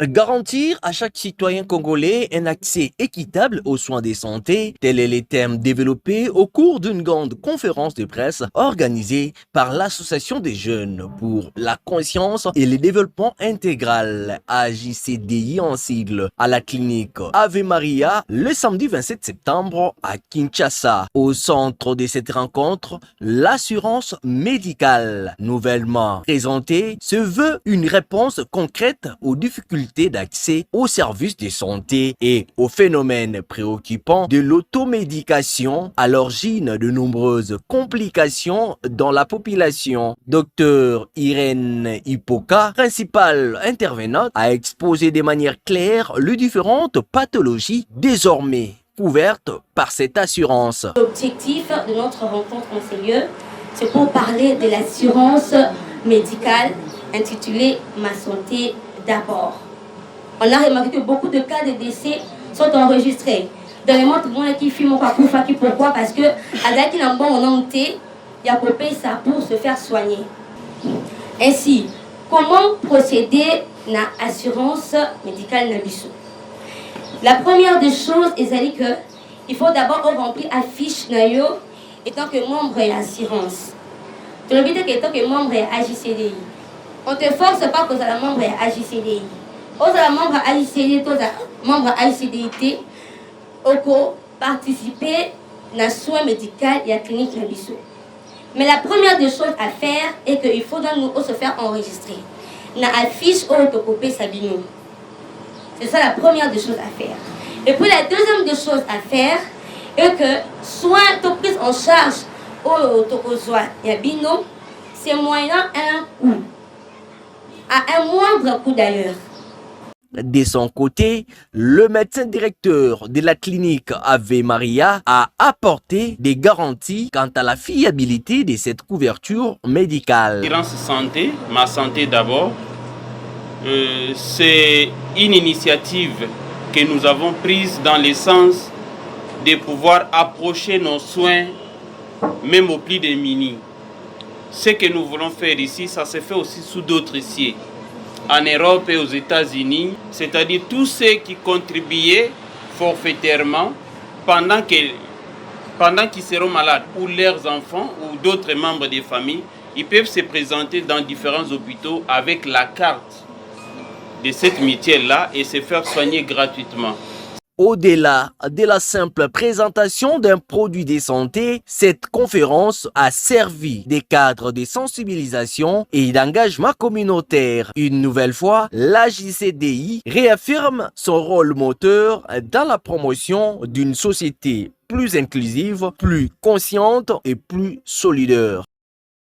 Garantir à chaque citoyen congolais un accès équitable aux soins de santé, tel est le thème développé au cours d'une grande conférence de presse organisée par l'Association des jeunes pour la conscience et le développement intégral, AJCDI en sigle, à la clinique Ave Maria le samedi 27 septembre à Kinshasa. Au centre de cette rencontre, l'assurance médicale, nouvellement présentée, se veut une réponse concrète aux difficultés d'accès aux services de santé et au phénomène préoccupant de l'automédication à l'origine de nombreuses complications dans la population. Docteur Irène Hipoka, principale intervenante, a exposé de manière claire les différentes pathologies désormais couvertes par cette assurance. L'objectif de notre rencontre en ces lieux, c'est pour parler de l'assurance médicale intitulée Ma santé d'abord. On a remarqué que beaucoup de cas de décès sont enregistrés. Dans les montres, qui filment pourquoi? Parce que avec un bon on il y a coupé ça pour se faire soigner. Ainsi, comment procéder à l'assurance médicale Nabiso? La première des choses est que il faut d'abord remplir la fiche Nayo étant que membre de l'assurance. Tu le dis que étant que membre de AJCDI. On ne te force pas que tu es membre de AJCDI. Aux membre AJCDI, membre AJCDI, au participer à soins médicaux et à la clinique Nabiso. Mais la première des choses à faire est qu'il faut nous se faire enregistrer. Dans la fiche autocopée Sabino. C'est ça la première des choses à faire. Et puis la deuxième des choses à faire est que soins prise en charge au Tokozwa et Bino, c'est moyen un coût. À un moindre coût d'ailleurs. De son côté, le médecin directeur de la clinique Ave Maria a apporté des garanties quant à la fiabilité de cette couverture médicale. L'assurance santé, ma santé d'abord, c'est une initiative que nous avons prise dans le sens de pouvoir approcher nos soins même au plus démunis. Ce que nous voulons faire ici, ça se fait aussi sous d'autres cieux. En Europe et aux États-Unis, c'est-à-dire tous ceux qui contribuaient forfaitairement pendant qu'ils seront malades, ou leurs enfants, ou d'autres membres des familles, ils peuvent se présenter dans différents hôpitaux avec la carte de cette mutuelle-là et se faire soigner gratuitement. Au-delà de la simple présentation d'un produit de santé, cette conférence a servi des cadres de sensibilisation et d'engagement communautaire. Une nouvelle fois, l'AJCDI réaffirme son rôle moteur dans la promotion d'une société plus inclusive, plus consciente et plus solidaire.